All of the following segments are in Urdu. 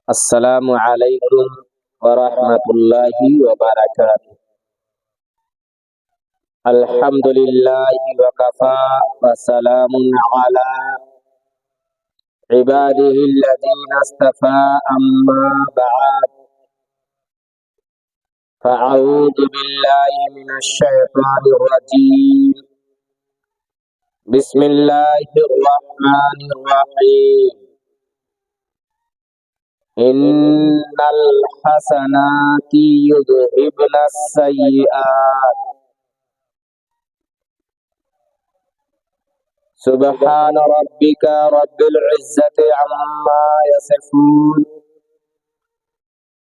السلام علیکم ورحمۃ اللہ وبرکاتہ۔ الحمد للہ وکفا وسلام علی عبادہ الذین اصطفى اما بعد فاعوذ باللہ من الشیطان الرجیم بسم اللہ الرحمن الرحیم ان الحسنات یذہبن السیئات سبحان ربک رب العزة عما یصفون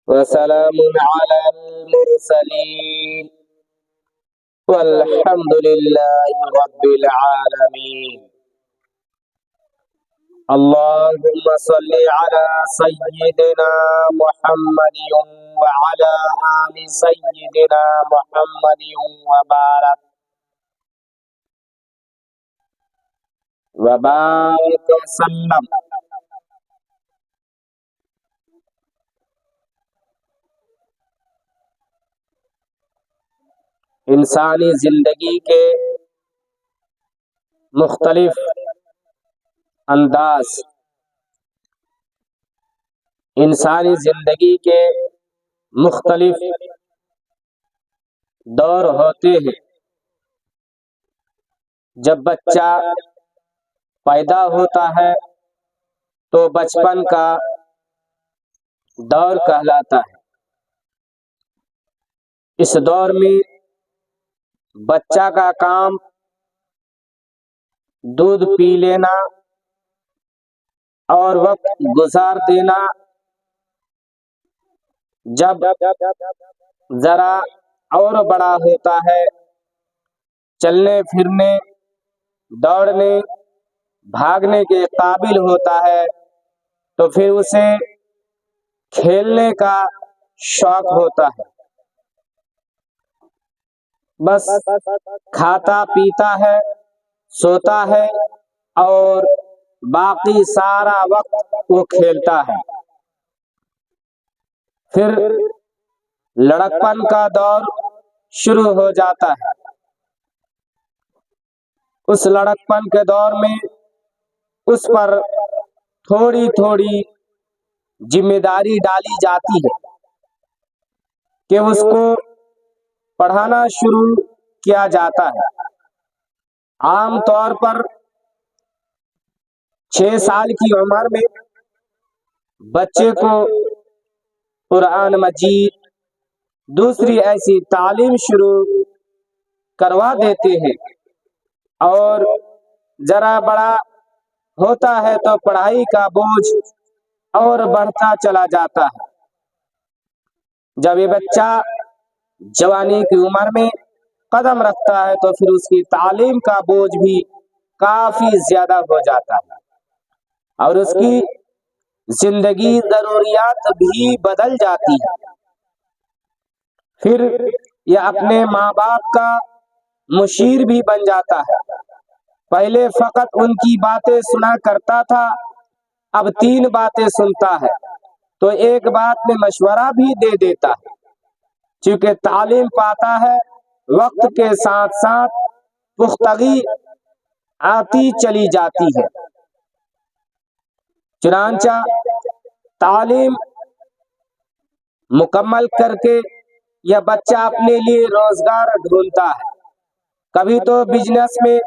وسلام علی المرسلین والحمد للہ رب العالمین۔ اللهم صل على سيدنا محمد وعلى آل سيدنا محمد وبارك وسلم۔ انسانی زندگی کے مختلف انداز، انسانی زندگی کے مختلف دور ہوتے ہیں۔ جب بچہ پیدا ہوتا ہے تو بچپن کا دور کہلاتا ہے۔ اس دور میں بچہ کا کام دودھ پی لینا اور وقت گزار دینا۔ جب ذرا اور بڑا ہوتا ہے، چلنے پھرنے دوڑنے بھاگنے کے قابل ہوتا ہے تو پھر اسے کھیلنے کا شوق ہوتا ہے۔ بس کھاتا پیتا ہے، سوتا ہے اور باقی سارا وقت وہ کھیلتا ہے۔ پھر لڑکپن کا دور شروع ہو جاتا ہے۔ اس لڑکپن کے دور میں اس پر تھوڑی تھوڑی ذمہ داری ڈالی جاتی ہے کہ اس کو پڑھانا شروع کیا جاتا ہے۔ عام طور پر 6 سال کی عمر میں بچے کو قرآن مجید دوسری ایسی تعلیم شروع کروا دیتے ہیں، اور ذرا بڑا ہوتا ہے تو پڑھائی کا بوجھ اور بڑھتا چلا جاتا ہے۔ جب یہ بچہ جوانی کی عمر میں قدم رکھتا ہے تو پھر اس کی تعلیم کا بوجھ بھی کافی زیادہ ہو جاتا ہے، اور اس کی زندگی ضروریات بھی بدل جاتی ہے۔ پھر یہ اپنے ماں باپ کا مشیر بھی بن جاتا ہے۔ پہلے فقط ان کی باتیں سنا کرتا تھا، اب 3 باتیں سنتا ہے تو ایک بات میں مشورہ بھی دے دیتا ہے۔ چونکہ تعلیم پاتا ہے، وقت کے ساتھ ساتھ پختگی آتی چلی جاتی ہے۔ چنانچہ تعلیم مکمل کر کے یہ بچہ اپنے لیے روزگار ڈھونڈتا ہے۔ کبھی تو بزنس میں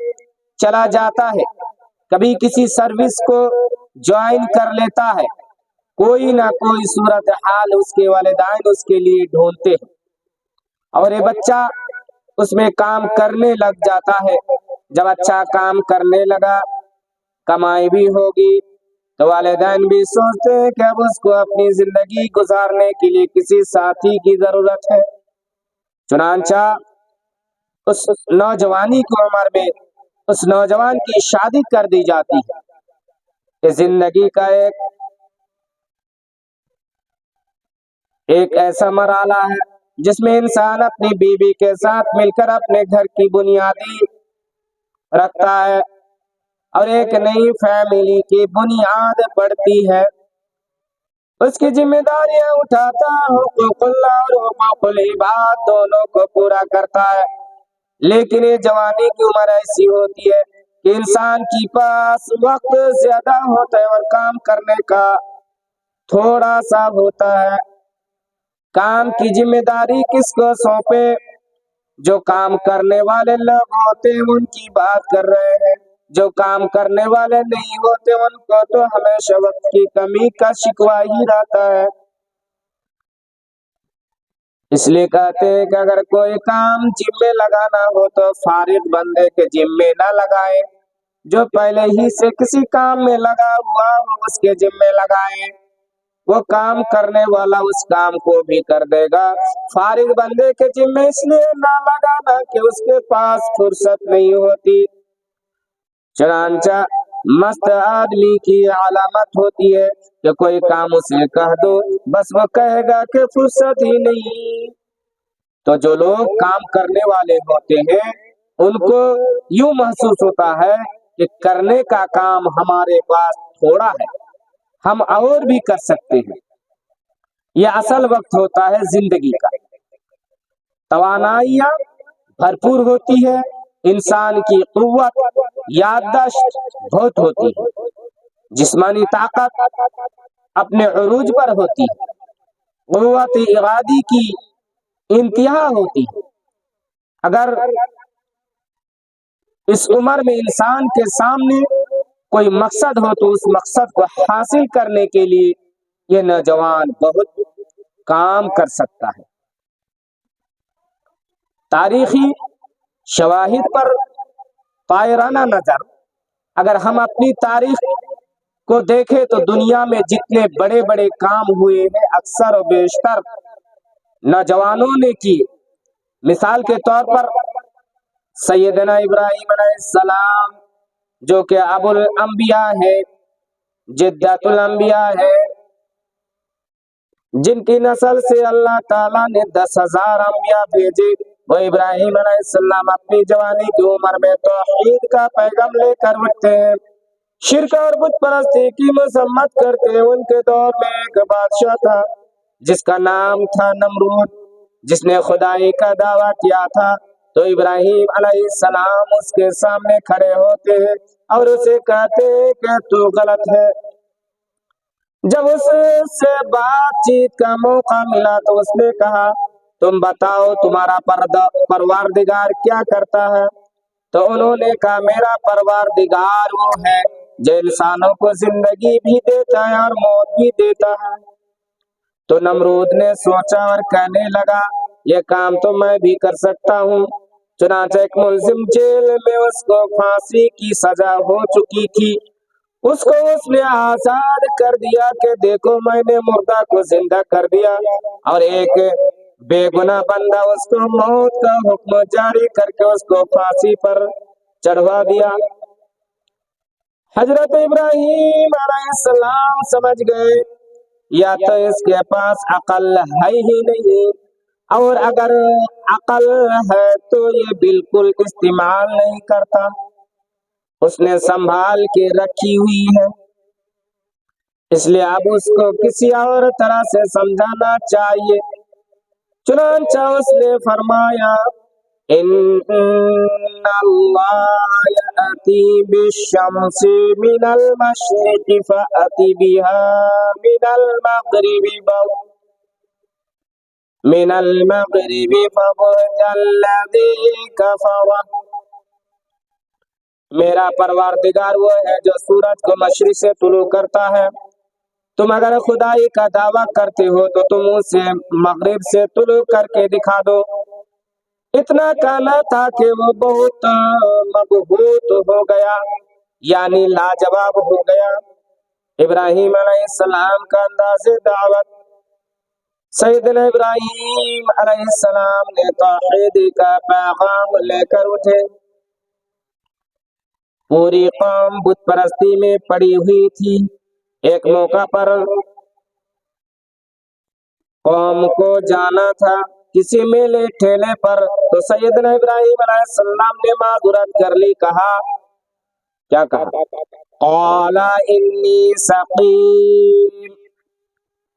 چلا جاتا ہے، کبھی کسی سروس کو جوائن کر لیتا ہے۔ کوئی نہ کوئی صورتحال اس کے والدین اس کے لیے ڈھونڈتے ہیں، اور یہ بچہ اس میں کام کرنے لگ جاتا ہے۔ جب اچھا کام کرنے لگا، کمائی بھی ہوگی، تو والدین بھی سوچتے ہیں کہ اب اس کو اپنی زندگی گزارنے کے لیے کسی ساتھی کی ضرورت ہے۔ چنانچہ اس نوجوانی کی عمر میں اس نوجوان کی شادی کر دی جاتی ہے۔ یہ زندگی کا ایک ایسا مرحلہ ہے جس میں انسان اپنی بیوی کے ساتھ مل کر اپنے گھر کی بنیادی رکھتا ہے اور ایک نئی فیملی کی بنیاد پڑتی ہے۔ اس کی ذمہ داریاں اٹھاتا ہے، حقوق اللہ اور حقوق العباد دونوں کو پورا کرتا ہے۔ لیکن یہ جوانی کی عمر ایسی ہوتی ہے کہ انسان کے پاس وقت زیادہ ہوتا ہے اور کام کرنے کا تھوڑا سا ہوتا ہے۔ کام کی ذمہ داری کس کو سونپے؟ جو کام کرنے والے لوگ ہوتے ہیں ان کی بات کر رہے ہیں، جو کام کرنے والے نہیں ہوتے ان کو تو ہمیشہ وقت کی کمی کا شکوہ ہی رہتا ہے۔ اس لیے کہتے ہیں کہ اگر کوئی کام جم میں لگانا ہو تو فارغ بندے کے جم میں نہ لگائیں، جو پہلے ہی سے کسی کام میں لگا ہوا ہو اس کے جم میں لگائیں، وہ کام کرنے والا اس کام کو بھی کر دے گا۔ فارغ بندے کے جم میں اس لیے نہ لگانا کہ اس کے پاس فرصت نہیں ہوتی۔ چنانچہ مست آدمی کی علامت ہوتی ہے کہ کوئی کام اسے کہہ دو بس وہ کہے گا کہ فرصت ہی نہیں۔ تو جو لوگ کام کرنے والے ہوتے ہیں ان کو یوں محسوس ہوتا ہے کہ کرنے کا کام ہمارے پاس تھوڑا ہے، ہم اور بھی کر سکتے ہیں۔ یہ اصل وقت ہوتا ہے زندگی کا، توانائیاں بھرپور ہوتی ہے، انسان کی قوت یادداشت بہت ہوتی ہے، جسمانی طاقت اپنے عروج پر ہوتی ہے، قوت ارادی کی انتہا ہوتی ہے۔ اگر اس عمر میں انسان کے سامنے کوئی مقصد ہو تو اس مقصد کو حاصل کرنے کے لیے یہ نوجوان بہت کام کر سکتا ہے۔ تاریخی شواہد پر طائرانہ نظر اگر ہم اپنی تاریخ کو دیکھیں تو دنیا میں جتنے بڑے بڑے کام ہوئے ہیں اکثر و بیشتر نوجوانوں نے کی۔ مثال کے طور پر سیدنا ابراہیم علیہ السلام جو کہ ابو الانبیاء ہے، جدت الانبیاء ہے، جن کی نسل سے اللہ تعالیٰ نے 10,000 انبیاء بھیجے، وہ ابراہیم علیہ السلام اپنی جوانی کی عمر میں توحید کا پیغام لے کر اٹھتے ہیں، شرک اور بت پرستی کی مذمت کرتے ہیں۔ ان کے دور میں ایک بادشاہ تھا جس کا نام تھا نمرود، جس نے خدائی کا دعویٰ کیا تھا، تو ابراہیم علیہ السلام اس کے سامنے کھڑے ہوتے ہیں اور اسے کہتے ہیں کہ تو غلط ہے۔ جب اس سے بات چیت کا موقع ملا تو اس نے کہا تم بتاؤ تمہارا پروردگار کیا کرتا ہے؟ تو انہوں نے کہا میرا پروردگار وہ ہے جو انسانوں کو زندگی بھی دیتا ہے اور موت بھی دیتا ہے۔ تو نمرود نے سوچا اور کہنے لگا یہ کام تو میں بھی کر سکتا ہوں۔ چنانچہ ایک ملزم جیل میں اس کو پھانسی کی سزا ہو چکی تھی، اس کو اس نے آزاد کر دیا کہ دیکھو میں نے مردہ کو زندہ کر دیا، اور ایک بے گناہ بندہ اس کو موت کا حکم جاری کر کے اس کو پھانسی پر چڑھوا دیا۔ حضرت ابراہیم علیہ السلام سمجھ گئے یا تو اس کے پاس عقل ہے ہی نہیں، اور اگر عقل ہے تو یہ بالکل استعمال نہیں کرتا، اس نے سنبھال کے رکھی ہوئی ہے، اس لیے اب اس کو کسی اور طرح سے سمجھانا چاہیے۔ چنانچہ اس نے فرمایا ان اللہ یأتی بالشمس من المشرق فأت بها من المغرب فبهت الذی کفر۔ میرا پروردگار وہ ہے جو سورج کو مشرق سے طلوع کرتا ہے، تم اگر خدائی کا دعویٰ کرتے ہو تو تم اسے مغرب سے طلوع کر کے دکھا دو۔ اتنا کہنا تھا کہ وہ بہت مبہوت ہو گیا، یعنی لاجواب ہو گیا۔ ابراہیم علیہ السلام کا انداز دعوت، سیدنا ابراہیم علیہ السلام نے توحید کا پیغام لے کر اٹھے۔ پوری قوم بت پرستی میں پڑی ہوئی تھی۔ ایک موقع پر قوم کو جانا تھا کسی میلے ٹھیلے پر، تو سیدنا ابراہیم علیہ السلام نے معذرت کر لی، کہا کیا کہا قال انی سقیم،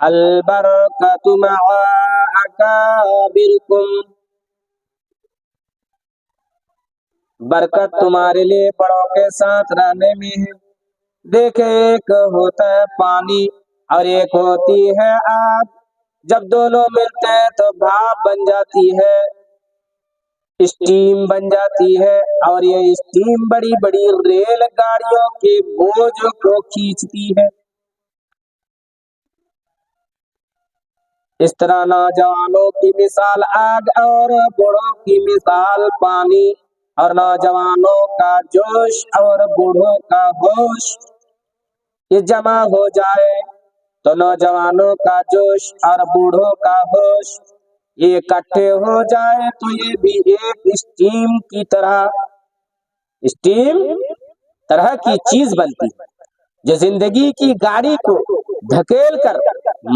البرکۃ مع اکابرکم، برکت تمہارے لیے بڑوں کے ساتھ رہنے میں ہے۔ دیکھے ایک ہوتا ہے پانی اور ایک ہوتی ہے آگ، جب دونوں ملتے ہیں تو بھاپ بن جاتی ہے، اسٹیم بن جاتی ہے، اور یہ اسٹیم بڑی بڑی ریل گاڑیوں کے بوجھ کو کھینچتی ہے۔ اس طرح نوجوانوں کی مثال آگ اور بوڑھوں کی مثال پانی، اور نوجوانوں کا جوش اور بوڑھوں کا ہوش یہ جمع ہو جائے تو نوجوانوں کا جوش اور بوڑھوں کا ہوش یہ اکٹھے ہو جائے تو یہ بھی ایک اسٹیم طرح کی چیز بنتی ہے جو زندگی کی گاڑی کو دھکیل کر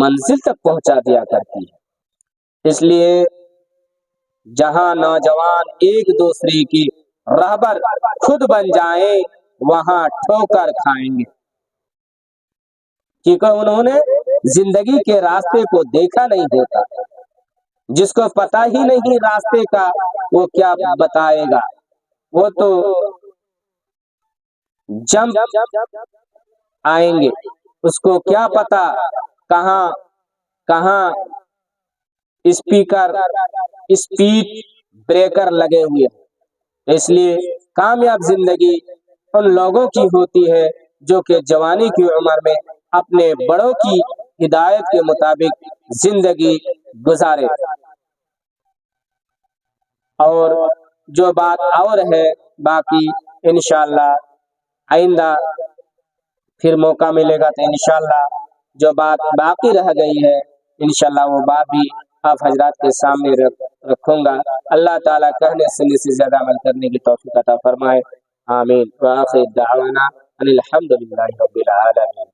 منزل تک پہنچا دیا کرتی ہے۔ اس لیے جہاں نوجوان ایک دوسرے کی رہبر خود بن جائیں وہاں ٹھوکر کھائیں گے، کیونکہ انہوں نے زندگی کے راستے کو دیکھا نہیں ہوتا۔ جس کو پتہ ہی نہیں راستے کا وہ کیا بتائے گا، وہ تو جمپ آئیں گے، اس کو کیا پتا کہاں کہاں اسپیکر اسپیڈ بریکر لگے ہوئے۔ اس لیے کامیاب زندگی ان لوگوں کی ہوتی ہے جو کہ جوانی کی عمر میں اپنے بڑوں کی ہدایت کے مطابق زندگی گزارے۔ اور جو بات اور ہے باقی انشاءاللہ آئندہ پھر موقع ملے گا تو انشاءاللہ جو بات باقی رہ گئی ہے انشاءاللہ وہ بات بھی آپ حضرات کے سامنے رکھوں گا۔ اللہ تعالیٰ کہنے سننے سے زیادہ عمل کرنے کی توفیق عطا فرمائے، آمین۔ وآخر دعوانا ان الحمد للہ رب العالمین۔